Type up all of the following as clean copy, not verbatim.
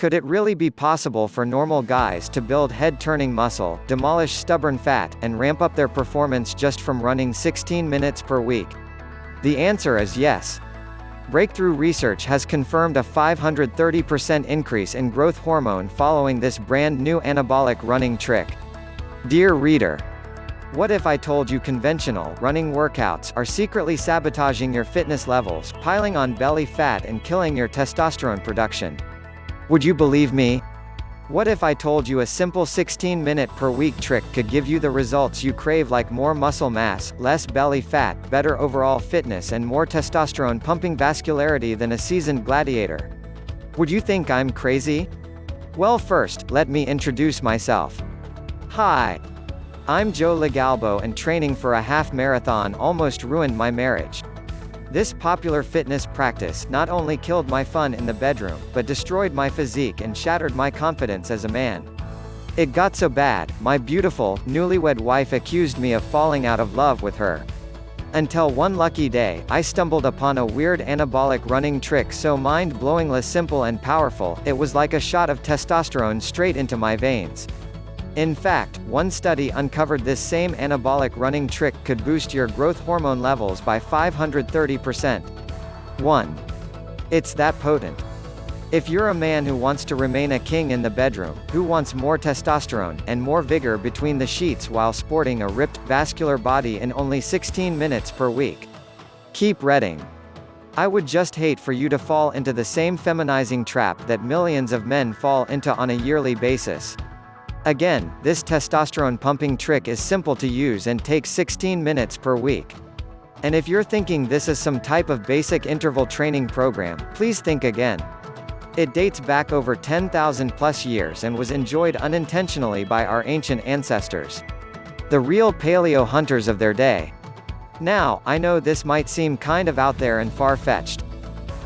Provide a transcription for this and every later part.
Could it really be possible for normal guys to build head-turning muscle, demolish stubborn fat, and ramp up their performance just from running 16 minutes per week? The answer is yes. Breakthrough research has confirmed a 530% increase in growth hormone following this brand new anabolic running trick. Dear reader, what if I told you conventional running workouts are secretly sabotaging your fitness levels, piling on belly fat and killing your testosterone production? Would you believe me? What if I told you a simple 16-minute per week trick could give you the results you crave, like more muscle mass, less belly fat, better overall fitness and more testosterone pumping vascularity than a seasoned gladiator? Would you think I'm crazy? Well, first, let me introduce myself. Hi. I'm Joe Legalbo, and training for a half marathon almost ruined my marriage. This popular fitness practice not only killed my fun in the bedroom, but destroyed my physique and shattered my confidence as a man. It got so bad, my beautiful, newlywed wife accused me of falling out of love with her. Until one lucky day, I stumbled upon a weird anabolic running trick so mind-blowingly simple and powerful, it was like a shot of testosterone straight into my veins. In fact, one study uncovered this same anabolic running trick could boost your growth hormone levels by 530%. 1. It's that potent. If you're a man who wants to remain a king in the bedroom, who wants more testosterone, and more vigor between the sheets while sporting a ripped, vascular body in only 16 minutes per week, keep reading. I would just hate for you to fall into the same feminizing trap that millions of men fall into on a yearly basis. Again, this testosterone pumping trick is simple to use and takes 16 minutes per week. And if you're thinking this is some type of basic interval training program, please think again. It dates back over 10,000 plus years and was enjoyed unintentionally by our ancient ancestors, the real paleo hunters of their day. Now, I know this might seem kind of out there and far-fetched.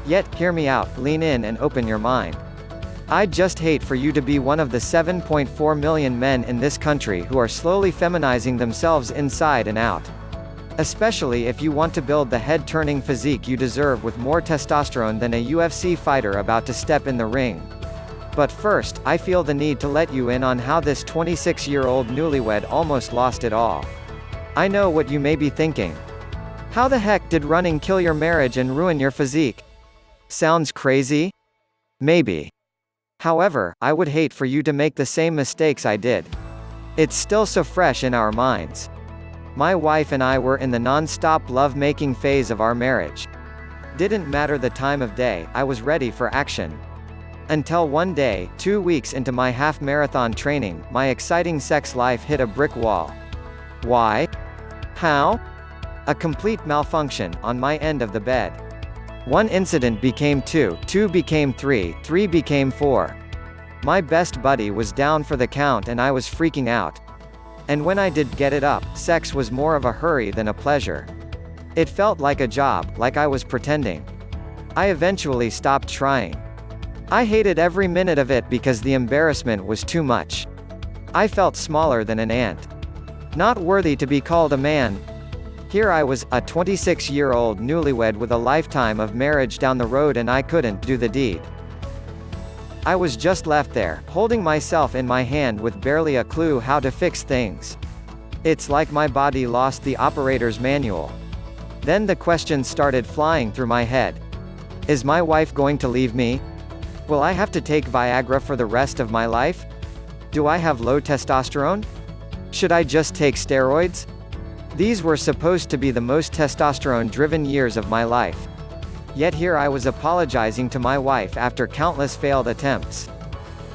Yet, hear me out, lean in and open your mind. I'd just hate for you to be one of the 7.4 million men in this country who are slowly feminizing themselves inside and out. Especially if you want to build the head-turning physique you deserve with more testosterone than a UFC fighter about to step in the ring. But first, I feel the need to let you in on how this 26-year-old newlywed almost lost it all. I know what you may be thinking. How the heck did running kill your marriage and ruin your physique? Sounds crazy? Maybe. However, I would hate for you to make the same mistakes I did. It's still so fresh in our minds. My wife and I were in the non-stop love-making phase of our marriage. Didn't matter the time of day, I was ready for action. Until one day, 2 weeks into my half-marathon training, my exciting sex life hit a brick wall. Why? How? A complete malfunction on my end of the bed. One incident became two, two became three, three became four. My best buddy was down for the count and I was freaking out. And when I did get it up, sex was more of a hurry than a pleasure. It felt like a job, like I was pretending. I eventually stopped trying. I hated every minute of it because the embarrassment was too much. I felt smaller than an ant. Not worthy to be called a man. Here I was, a 26-year-old newlywed with a lifetime of marriage down the road, and I couldn't do the deed. I was just left there, holding myself in my hand with barely a clue how to fix things. It's like my body lost the operator's manual. Then the questions started flying through my head. Is my wife going to leave me? Will I have to take Viagra for the rest of my life? Do I have low testosterone? Should I just take steroids? These were supposed to be the most testosterone-driven years of my life. Yet here I was apologizing to my wife after countless failed attempts.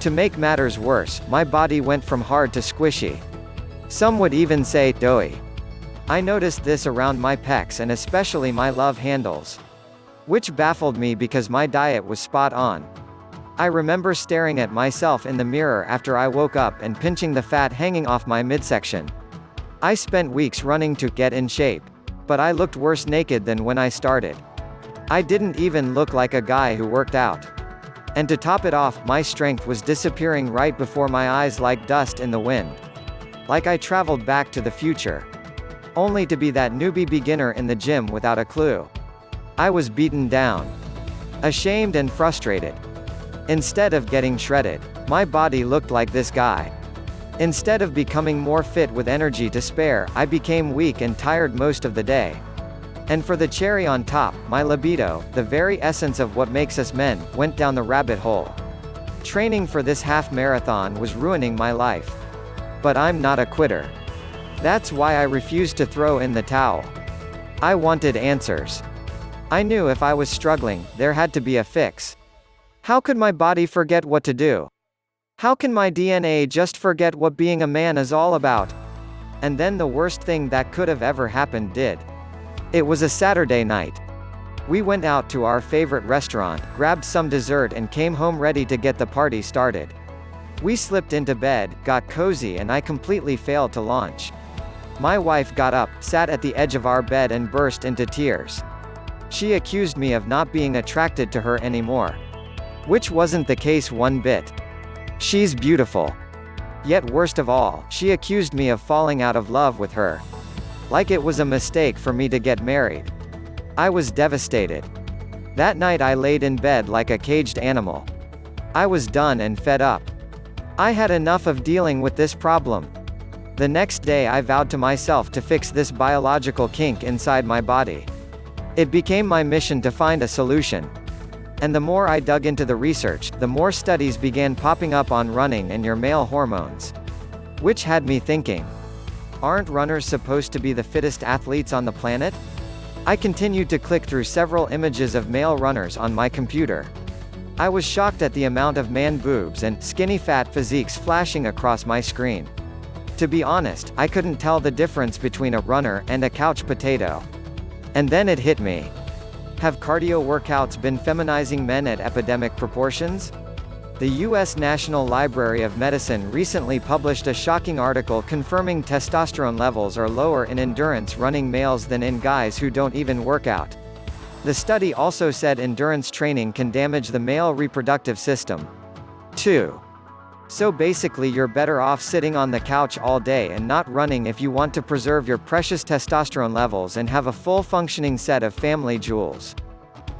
To make matters worse, my body went from hard to squishy. Some would even say, doughy. I noticed this around my pecs and especially my love handles, which baffled me because my diet was spot on. I remember staring at myself in the mirror after I woke up and pinching the fat hanging off my midsection. I spent weeks running to get in shape. But I looked worse naked than when I started. I didn't even look like a guy who worked out. And to top it off, my strength was disappearing right before my eyes like dust in the wind. Like I traveled back to the future. Only to be that newbie beginner in the gym without a clue. I was beaten down. Ashamed and frustrated. Instead of getting shredded, my body looked like this guy. Instead of becoming more fit with energy to spare, I became weak and tired most of the day. And for the cherry on top, my libido, the very essence of what makes us men, went down the rabbit hole. Training for this half marathon was ruining my life. But I'm not a quitter. That's why I refused to throw in the towel. I wanted answers. I knew if I was struggling, there had to be a fix. How could my body forget what to do? How can my DNA just forget what being a man is all about? And then the worst thing that could have ever happened did. It was a Saturday night. We went out to our favorite restaurant, grabbed some dessert and came home ready to get the party started. We slipped into bed, got cozy and I completely failed to launch. My wife got up, sat at the edge of our bed and burst into tears. She accused me of not being attracted to her anymore. Which wasn't the case one bit. She's beautiful. Yet worst of all, she accused me of falling out of love with her. Like it was a mistake for me to get married. I was devastated. That night I laid in bed like a caged animal. I was done and fed up. I had enough of dealing with this problem. The next day I vowed to myself to fix this biological kink inside my body. It became my mission to find a solution. And the more I dug into the research, the more studies began popping up on running and your male hormones. Which had me thinking, aren't runners supposed to be the fittest athletes on the planet? I continued to click through several images of male runners on my computer. I was shocked at the amount of man boobs and skinny fat physiques flashing across my screen. To be honest, I couldn't tell the difference between a runner and a couch potato. And then it hit me. Have cardio workouts been feminizing men at epidemic proportions? The U.S. National Library of Medicine recently published a shocking article confirming testosterone levels are lower in endurance running males than in guys who don't even work out. The study also said endurance training can damage the male reproductive system. 2. So basically you're better off sitting on the couch all day and not running if you want to preserve your precious testosterone levels and have a full functioning set of family jewels.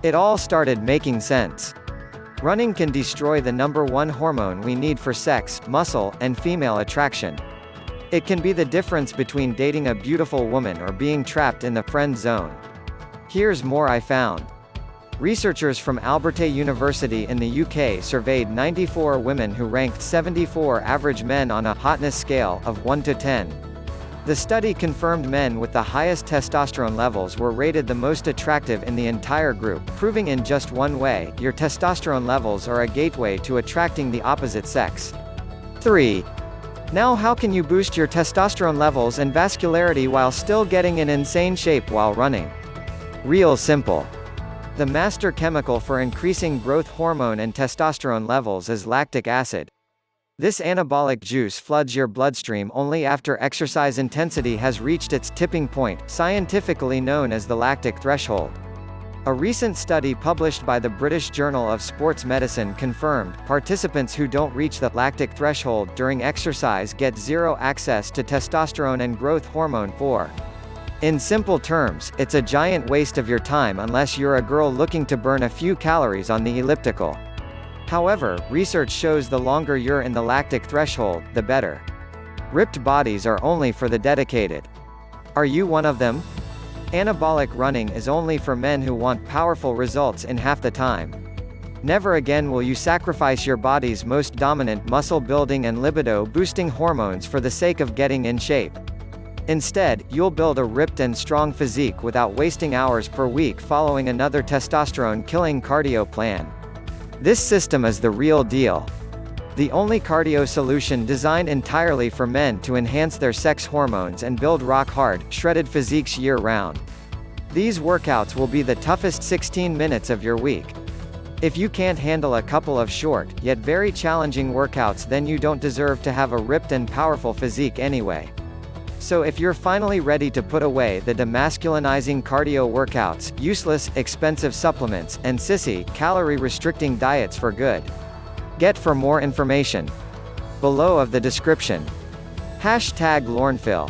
It all started making sense. Running can destroy the number one hormone we need for sex, muscle, and female attraction. It can be the difference between dating a beautiful woman or being trapped in the friend zone. Here's more I found. Researchers from Alberta University in the UK surveyed 94 women who ranked 74 average men on a hotness scale of 1 to 10. The study confirmed men with the highest testosterone levels were rated the most attractive in the entire group, proving in just one way, your testosterone levels are a gateway to attracting the opposite sex. 3. Now how can you boost your testosterone levels and vascularity while still getting in insane shape while running? Real simple. The master chemical for increasing growth hormone and testosterone levels is lactic acid. This anabolic juice floods your bloodstream only after exercise intensity has reached its tipping point, scientifically known as the lactic threshold. A recent study published by the British Journal of Sports Medicine confirmed, participants who don't reach the lactic threshold during exercise get zero access to testosterone and growth hormone 4. In simple terms, it's a giant waste of your time unless you're a girl looking to burn a few calories on the elliptical. However, research shows the longer you're in the lactic threshold, the better. Ripped bodies are only for the dedicated. Are you one of them? Anabolic running is only for men who want powerful results in half the time. Never again will you sacrifice your body's most dominant muscle-building and libido-boosting hormones for the sake of getting in shape. Instead, you'll build a ripped and strong physique without wasting hours per week following another testosterone-killing cardio plan. This system is the real deal. The only cardio solution designed entirely for men to enhance their sex hormones and build rock-hard, shredded physiques year-round. These workouts will be the toughest 16 minutes of your week. If you can't handle a couple of short, yet very challenging workouts, then you don't deserve to have a ripped and powerful physique anyway. So if you're finally ready to put away the demasculinizing cardio workouts, useless, expensive supplements, and sissy, calorie-restricting diets for good. Get for more information below of the description. #lornephil